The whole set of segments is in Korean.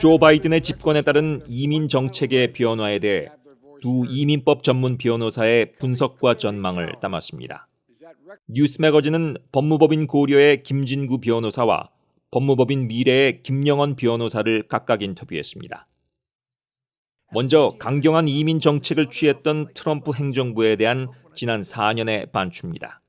조 바이든의 집권에 따른 이민 정책의 변화에 대해 두 이민법 전문 변호사의 분석과 전망을 담았습니다. 뉴스 매거진은 법무법인 고려의 김진구 변호사와 법무법인 미래의 김영원 변호사를 각각 인터뷰했습니다. 먼저 강경한 이민 정책을 취했던 트럼프 행정부에 대한 지난 4년의 반추입니다.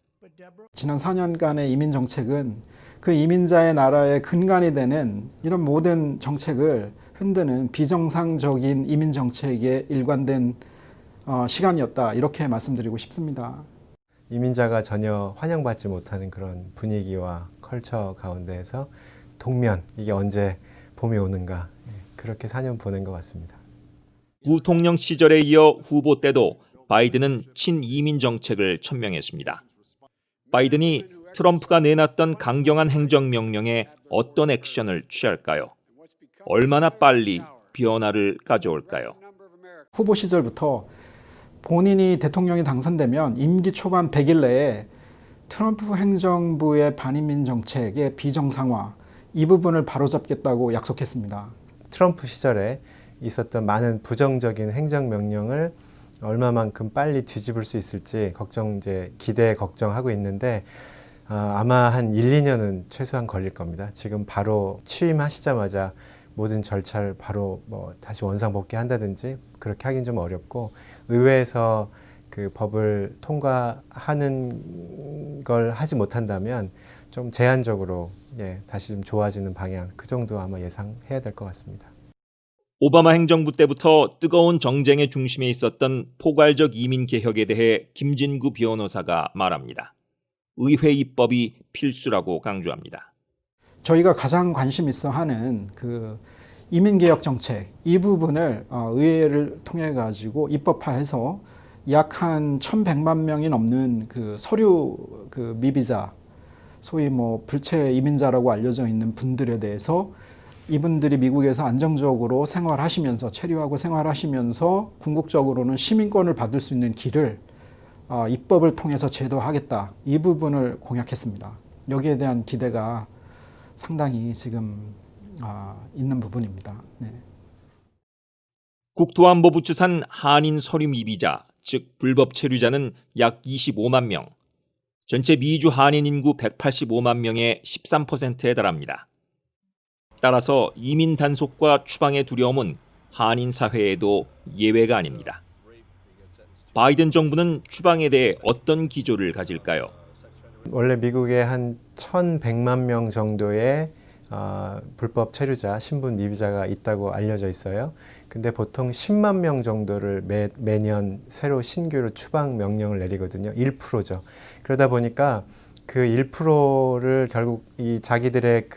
지난 4년간의 이민 정책은 그 이민자의 나라의 근간이 되는 이런 모든 정책을 흔드는 비정상적인 이민 정책의 일관된 시간이었다, 이렇게 말씀드리고 싶습니다. 이민자가 전혀 환영받지 못하는 그런 분위기와 컬처 가운데에서 동면, 이게 언제 봄이 오는가, 그렇게 4년 보낸 것 같습니다. 부통령 시절에 이어 후보 때도 바이든은 친이민 정책을 천명했습니다. 바이든이 트럼프가 내놨던 강경한 행정명령에 어떤 액션을 취할까요? 얼마나 빨리 변화를 가져올까요? 후보 시절부터 본인이 대통령이 당선되면 임기 초반 100일 내에 트럼프 행정부의 반이민 정책의 비정상화, 이 부분을 바로잡겠다고 약속했습니다. 트럼프 시절에 있었던 많은 부정적인 행정명령을 얼마만큼 빨리 뒤집을 수 있을지 기대 걱정하고 있는데 아마 한 1, 2년은 최소한 걸릴 겁니다. 지금 바로 취임하시자마자 모든 절차를 바로 다시 원상복귀한다든지 그렇게 하긴 좀 어렵고, 의회에서 그 법을 통과하는 걸 하지 못한다면 좀 제한적으로 다시 좀 좋아지는 방향, 그 정도 아마 예상해야 될 것 같습니다. 오바마 행정부 때부터 뜨거운 정쟁의 중심에 있었던 포괄적 이민 개혁에 대해 김진구 변호사가 말합니다. 의회 입법이 필수라고 강조합니다. 저희가 가장 관심 있어 하는 그 이민개혁 정책, 이 부분을 의회를 통해 가지고 입법화해서 약 한 1,100만 명이 넘는 그 서류 미비자, 소위 불체 이민자라고 알려져 있는 분들에 대해서 이분들이 미국에서 안정적으로 생활하시면서, 체류하고 생활하시면서 궁극적으로는 시민권을 받을 수 있는 길을 입법을 통해서 제도하겠다, 이 부분을 공약했습니다. 여기에 대한 기대가 상당히 지금 있는 부분입니다. 네. 국토안보부 추산 한인 서류 미비자, 즉 불법 체류자는 약 25만 명, 전체 미주 한인 인구 185만 명의 13%에 달합니다. 따라서 이민 단속과 추방의 두려움은 한인 사회에도 예외가 아닙니다. 바이든 정부는 추방에 대해 어떤 기조를 가질까요? 원래 미국에 한 1,100만 명 정도의 불법 체류자, 신분 미비자가 있다고 알려져 있어요. 근데 보통 10만 명 정도를 매년 새로 신규로 추방 명령을 내리거든요. 1%죠. 그러다 보니까 그 1%를 결국 이 자기들의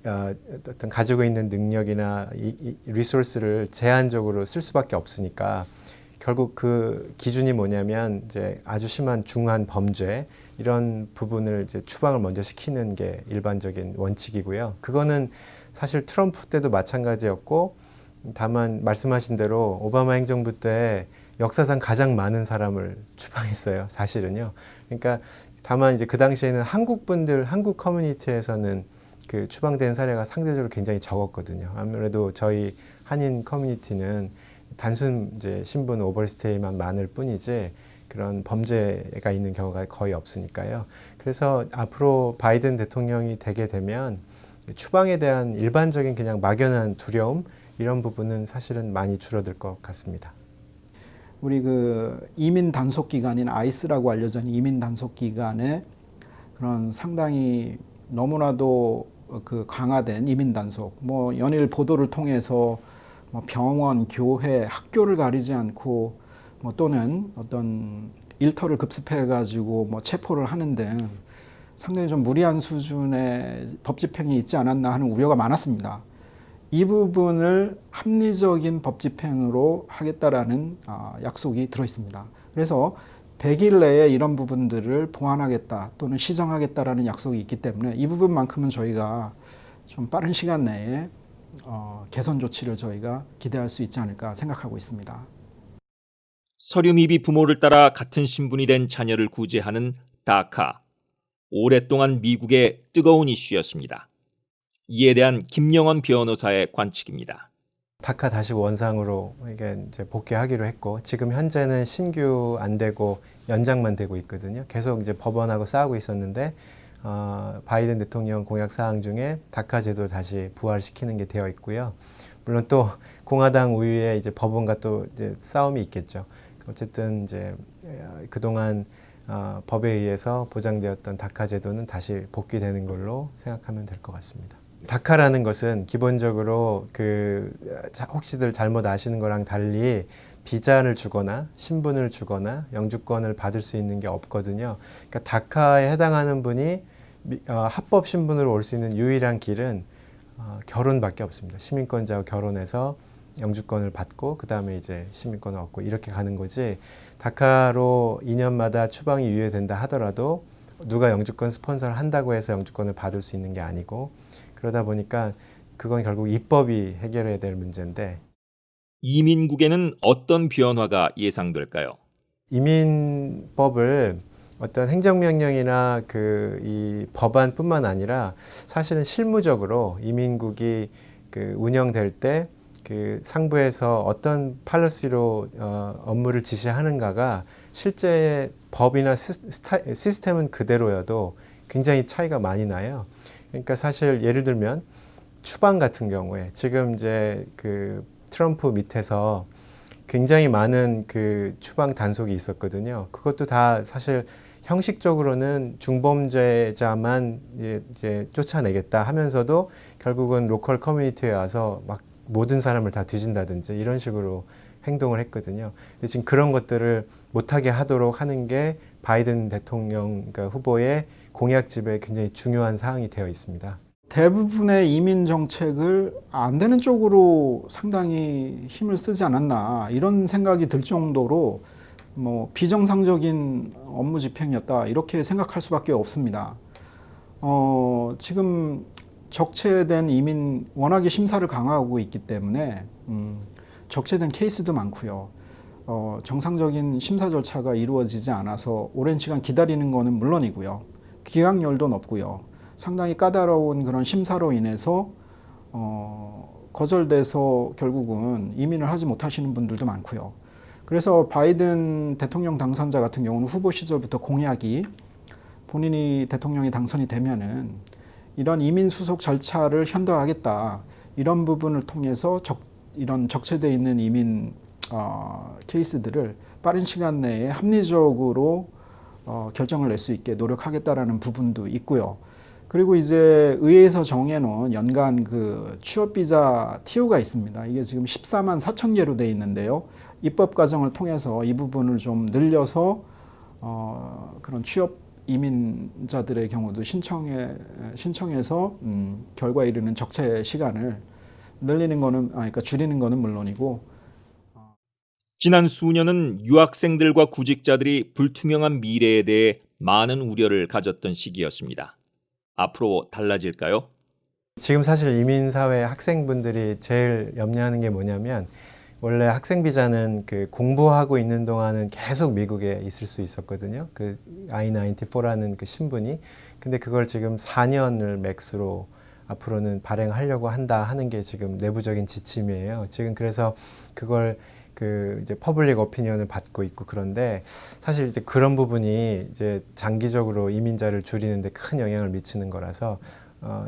어떤 가지고 있는 능력이나 이 리소스를 제한적으로 쓸 수밖에 없으니까, 결국 그 기준이 뭐냐면 이제 아주 심한 중한 범죄, 이런 부분을 이제 추방을 먼저 시키는 게 일반적인 원칙이고요. 그거는 사실 트럼프 때도 마찬가지였고, 다만 말씀하신 대로 오바마 행정부 때 역사상 가장 많은 사람을 추방했어요, 사실은요. 그러니까 다만 이제 그 당시에는 한국 커뮤니티에서는 그 추방된 사례가 상대적으로 굉장히 적었거든요. 아무래도 저희 한인 커뮤니티는 단순 이제 신분 오버스테이만 많을 뿐이지 그런 범죄가 있는 경우가 거의 없으니까요. 그래서 앞으로 바이든 대통령이 되게 되면 추방에 대한 일반적인 그냥 막연한 두려움, 이런 부분은 사실은 많이 줄어들 것 같습니다. 우리 이민 단속 기관인 아이스라고 알려져 있는 이민 단속 기관의 그런 상당히 너무나도 강화된 이민 단속, 연일 보도를 통해서 병원, 교회, 학교를 가리지 않고 또는 어떤 일터를 급습해 가지고 체포를 하는 등 상당히 좀 무리한 수준의 법 집행이 있지 않았나 하는 우려가 많았습니다. 이 부분을 합리적인 법 집행으로 하겠다라는 약속이 들어 있습니다. 그래서 100일 내에 이런 부분들을 보완하겠다 또는 시정하겠다라는 약속이 있기 때문에 이 부분만큼은 저희가 좀 빠른 시간 내에 개선 조치를 저희가 기대할 수 있지 않을까 생각하고 있습니다. 서류 미비 부모를 따라 같은 신분이 된 자녀를 구제하는 다카. 오랫동안 미국의 뜨거운 이슈였습니다. 이에 대한 김영원 변호사의 관측입니다. 다카 다시 원상으로 이게 이제 복귀하기로 했고 지금 현재는 신규 안 되고 연장만 되고 있거든요. 계속 이제 법원하고 싸우고 있었는데 바이든 대통령 공약 사항 중에 다카 제도를 다시 부활시키는 게 되어 있고요. 물론 또 공화당 우위에 이제 법원과 또 이제 싸움이 있겠죠. 어쨌든 이제 그동안 법에 의해서 보장되었던 다카 제도는 다시 복귀되는 걸로 생각하면 될 것 같습니다. 다카라는 것은 기본적으로 혹시들 잘못 아시는 거랑 달리 비자를 주거나 신분을 주거나 영주권을 받을 수 있는 게 없거든요. 그러니까 다카에 해당하는 분이 합법 신분으로 올 수 있는 유일한 길은 결혼밖에 없습니다. 시민권자와 결혼해서 영주권을 받고 그 다음에 이제 시민권을 얻고 이렇게 가는 거지. 다카로 2년마다 추방이 유예된다 하더라도 누가 영주권 스폰서를 한다고 해서 영주권을 받을 수 있는 게 아니고 그러다 보니까 그건 결국 입법이 해결해야 될 문제인데 이민국에는 어떤 변화가 예상될까요? 이민법을 어떤 행정명령이나 이 법안뿐만 아니라 사실은 실무적으로 이민국이 운영될 때 상부에서 어떤 팔러시로 업무를 지시하는가가 실제 법이나 시스템은 그대로여도 굉장히 차이가 많이 나요. 그러니까 사실 예를 들면 추방 같은 경우에 지금 이제 트럼프 밑에서 굉장히 많은 추방 단속이 있었거든요. 그것도 다 사실 형식적으로는 중범죄자만 이제 쫓아내겠다 하면서도 결국은 로컬 커뮤니티에 와서 막 모든 사람을 다 뒤진다든지 이런 식으로 행동을 했거든요. 근데 지금 그런 것들을 못하게 하도록 하는 게 바이든 대통령 후보의 공약집에 굉장히 중요한 사항이 되어 있습니다. 대부분의 이민 정책을 안 되는 쪽으로 상당히 힘을 쓰지 않았나 이런 생각이 들 정도로 비정상적인 업무 집행이었다 이렇게 생각할 수밖에 없습니다. 지금 적체된 이민 워낙에 심사를 강화하고 있기 때문에 적체된 케이스도 많고요. 정상적인 심사 절차가 이루어지지 않아서 오랜 시간 기다리는 거는 물론이고요. 기각률도 높고요. 상당히 까다로운 그런 심사로 인해서 거절돼서 결국은 이민을 하지 못하시는 분들도 많고요. 그래서 바이든 대통령 당선자 같은 경우는 후보 시절부터 공약이 본인이 대통령이 당선이 되면은 이런 이민 수속 절차를 현대화하겠다. 이런 부분을 통해서 이런 적체되어 있는 이민 케이스들을 빠른 시간 내에 합리적으로 결정을 낼 수 있게 노력하겠다라는 부분도 있고요. 그리고 이제 의회에서 정해놓은 연간 취업 비자 TO가 있습니다. 이게 지금 14만 4천 개로 되어 있는데요. 입법 과정을 통해서 이 부분을 좀 늘려서 그런 취업 이민자들의 경우도 신청해서 결과에 이르는 적체 시간을 늘리는 거는 그러니까 줄이는 거는 물론이고 지난 수년은 유학생들과 구직자들이 불투명한 미래에 대해 많은 우려를 가졌던 시기였습니다. 앞으로 달라질까요? 지금 사실 이민사회 학생분들이 제일 염려하는 게 뭐냐면 원래 학생 비자는 공부하고 있는 동안은 계속 미국에 있을 수 있었거든요. I-94라는 신분이. 근데 그걸 지금 4년을 맥스로 앞으로는 발행하려고 한다 하는 게 지금 내부적인 지침이에요. 지금 그래서 그걸 이제 퍼블릭 오피니언을 받고 있고 그런데 사실 이제 그런 부분이 이제 장기적으로 이민자를 줄이는데 큰 영향을 미치는 거라서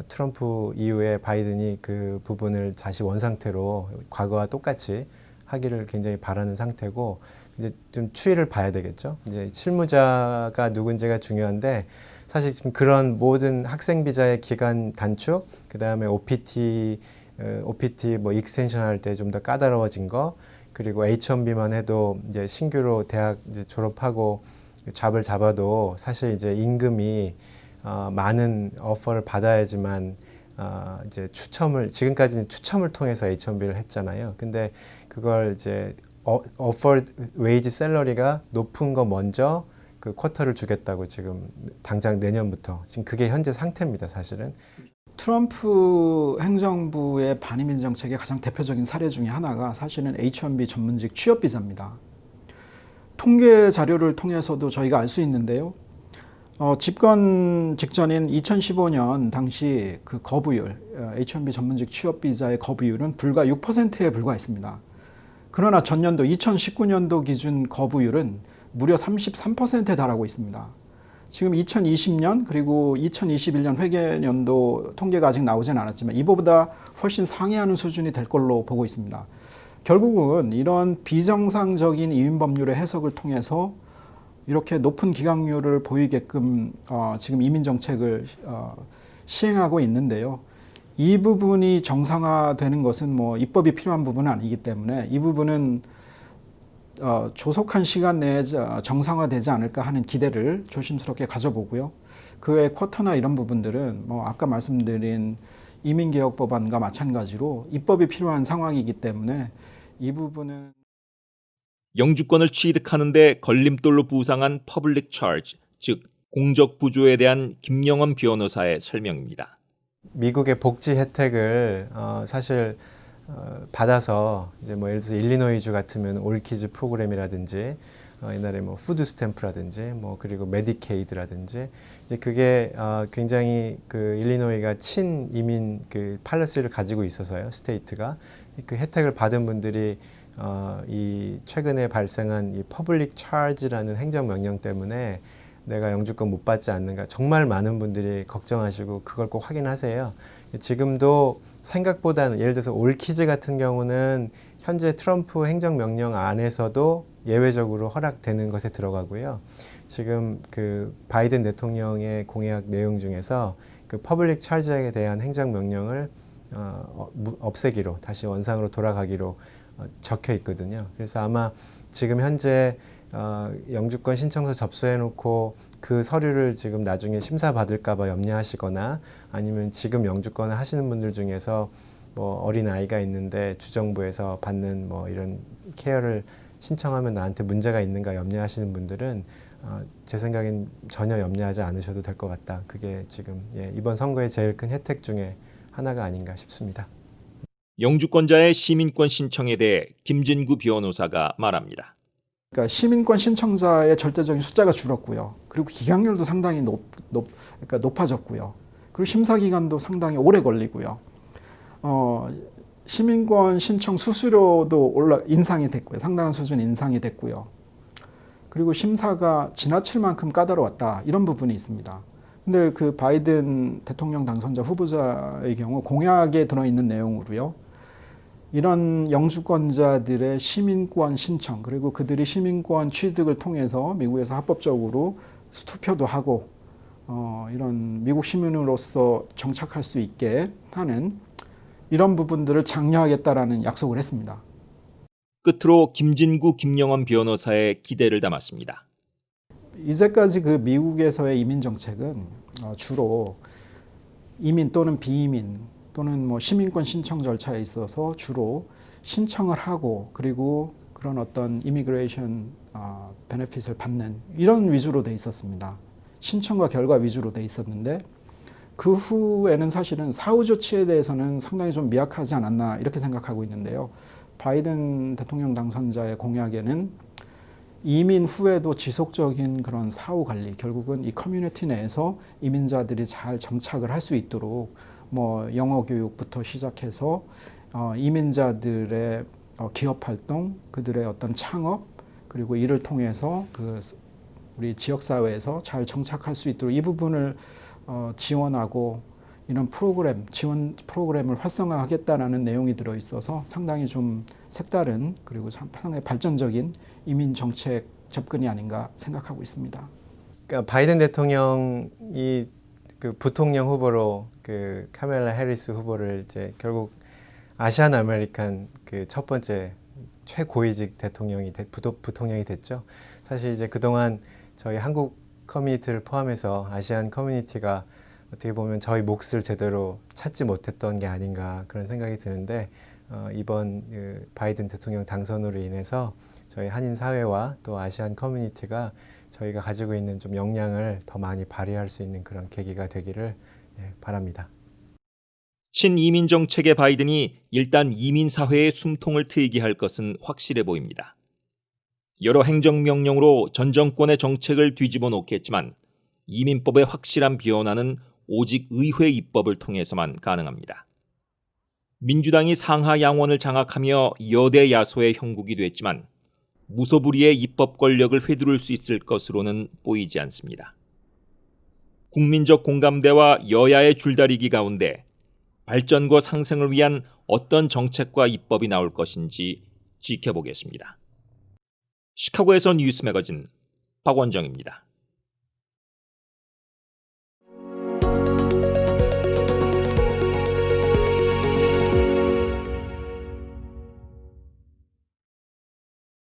트럼프 이후에 바이든이 그 부분을 다시 원상태로 과거와 똑같이 하기를 굉장히 바라는 상태고 이제 좀 추이를 봐야 되겠죠. 이제 실무자가 누군지가 중요한데 사실 지금 그런 모든 학생 비자의 기간 단축, 그 다음에 OPT 뭐 익스텐션 할 때 좀 더 까다로워진 거, 그리고 H1B만 해도 이제 신규로 대학 이제 졸업하고 잡을 잡아도 사실 이제 임금이 많은 오퍼를 받아야지만 이제 지금까지는 추첨을 통해서 H1B를 했잖아요. 근데 그걸 이제 offered wage salary가 높은 거 먼저 쿼터를 주겠다고 지금 당장 내년부터 지금 그게 현재 상태입니다, 사실은. 트럼프 행정부의 반이민 정책의 가장 대표적인 사례 중에 하나가 사실은 H1B 전문직 취업 비자입니다. 통계 자료를 통해서도 저희가 알 수 있는데요. 집권 직전인 2015년 당시 그 거부율, H-1B 전문직 취업 비자의 거부율은 불과 6%에 불과했습니다. 그러나 전년도 2019년도 기준 거부율은 무려 33%에 달하고 있습니다. 지금 2020년 그리고 2021년 회계연도 통계가 아직 나오진 않았지만 이보다 훨씬 상회하는 수준이 될 걸로 보고 있습니다. 결국은 이런 비정상적인 이민 법률의 해석을 통해서 이렇게 높은 기각률을 보이게끔 지금 이민 정책을 시행하고 있는데요. 이 부분이 정상화되는 것은 뭐 입법이 필요한 부분은 아니기 때문에 이 부분은 조속한 시간 내에 정상화되지 않을까 하는 기대를 조심스럽게 가져보고요. 그 외 쿼터나 이런 부분들은 뭐 아까 말씀드린 이민개혁법안과 마찬가지로 입법이 필요한 상황이기 때문에 이 부분은 영주권을 취득하는 데 걸림돌로 부상한 퍼블릭 차지, 즉 공적 부조에 대한 김영원 변호사의 설명입니다. 미국의 복지 혜택을 사실 받아서 이제 뭐 예를 들어서 일리노이주 같으면 올키즈 프로그램이라든지 옛날에 뭐 푸드 스탬프라든지 뭐 그리고 메디케이드라든지 이제 그게 굉장히 그 일리노이가 친이민 그 팔러시를 가지고 있어서요, 스테이트가 그 혜택을 받은 분들이 이 최근에 발생한 이 퍼블릭 차지라는 행정명령 때문에 내가 영주권 못 받지 않는가 정말 많은 분들이 걱정하시고 그걸 꼭 확인하세요. 지금도 생각보다는 예를 들어서 올키즈 같은 경우는 현재 트럼프 행정명령 안에서도 예외적으로 허락되는 것에 들어가고요. 지금 그 바이든 대통령의 공약 내용 중에서 그 퍼블릭 차지에 대한 행정명령을 없애기로 다시 원상으로 돌아가기로 적혀 있거든요. 그래서 아마 지금 현재 영주권 신청서 접수해 놓고 그 서류를 지금 나중에 심사받을까 봐 염려하시거나 아니면 지금 영주권을 하시는 분들 중에서 뭐 어린 아이가 있는데 주정부에서 받는 뭐 이런 케어를 신청하면 나한테 문제가 있는가 염려하시는 분들은 제 생각엔 전혀 염려하지 않으셔도 될 것 같다. 그게 지금 이번 선거의 제일 큰 혜택 중에 하나가 아닌가 싶습니다. 영주권자의 시민권 신청에 대해 김진구 변호사가 말합니다. 그러니까 시민권 신청자의 절대적인 숫자가 줄었고요. 그리고 기각률도 상당히 그러니까 높아졌고요. 그리고 심사 기간도 상당히 오래 걸리고요. 시민권 신청 수수료도 인상이 됐고요. 상당한 수준 인상이 됐고요. 그리고 심사가 지나칠 만큼 까다로웠다. 이런 부분이 있습니다. 근데 그 바이든 대통령 당선자 후보자의 경우 공약에 들어있는 내용으로요. 이런 영주권자들의 시민권 신청 그리고 그들이 시민권 취득을 통해서 미국에서 합법적으로 투표도 하고 이런 미국 시민으로서 정착할 수 있게 하는 이런 부분들을 장려하겠다라는 약속을 했습니다. 끝으로 김진구 김영원 변호사의 기대를 담았습니다. 이제까지 그 미국에서의 이민 정책은 주로 이민 또는 비이민 또는 뭐 시민권 신청 절차에 있어서 주로 신청을 하고 그리고 그런 어떤 이미그레이션 베네핏을 받는 이런 위주로 돼 있었습니다. 신청과 결과 위주로 돼 있었는데 그 후에는 사실은 사후 조치에 대해서는 상당히 좀 미약하지 않았나 이렇게 생각하고 있는데요. 바이든 대통령 당선자의 공약에는 이민 후에도 지속적인 그런 사후 관리, 결국은 이 커뮤니티 내에서 이민자들이 잘 정착을 할 수 있도록 뭐 영어 교육부터 시작해서 이민자들의 기업 활동, 그들의 어떤 창업, 그리고 이를 통해서 그 우리 지역 사회에서 잘 정착할 수 있도록 이 부분을 지원하고 이런 지원 프로그램을 활성화하겠다라는 내용이 들어 있어서 상당히 좀 색다른 그리고 상당히 발전적인 이민 정책 접근이 아닌가 생각하고 있습니다. 그러니까 바이든 대통령이 그 부통령 후보로 그 카멜라 해리스 후보를 이제 결국 아시안 아메리칸 그 첫 번째 최고위직 대통령이 부통령이 됐죠. 사실 이제 그동안 저희 한국 커뮤니티를 포함해서 아시안 커뮤니티가 어떻게 보면 저희 몫을 제대로 찾지 못했던 게 아닌가 그런 생각이 드는데 이번 그 바이든 대통령 당선으로 인해서 저희 한인 사회와 또 아시안 커뮤니티가 저희가 가지고 있는 좀 역량을 더 많이 발휘할 수 있는 그런 계기가 되기를 바랍니다. 친이민 정책의 바이든이 일단 이민 사회의 숨통을 트이게 할 것은 확실해 보입니다. 여러 행정명령으로 전 정권의 정책을 뒤집어 놓겠지만 이민법의 확실한 변화는 오직 의회 입법을 통해서만 가능합니다. 민주당이 상하 양원을 장악하며 여대 야소의 형국이 됐지만 무소불위의 입법 권력을 휘두를 수 있을 것으로는 보이지 않습니다. 국민적 공감대와 여야의 줄다리기 가운데 발전과 상생을 위한 어떤 정책과 입법이 나올 것인지 지켜보겠습니다. 시카고에서 뉴스 매거진 박원정입니다.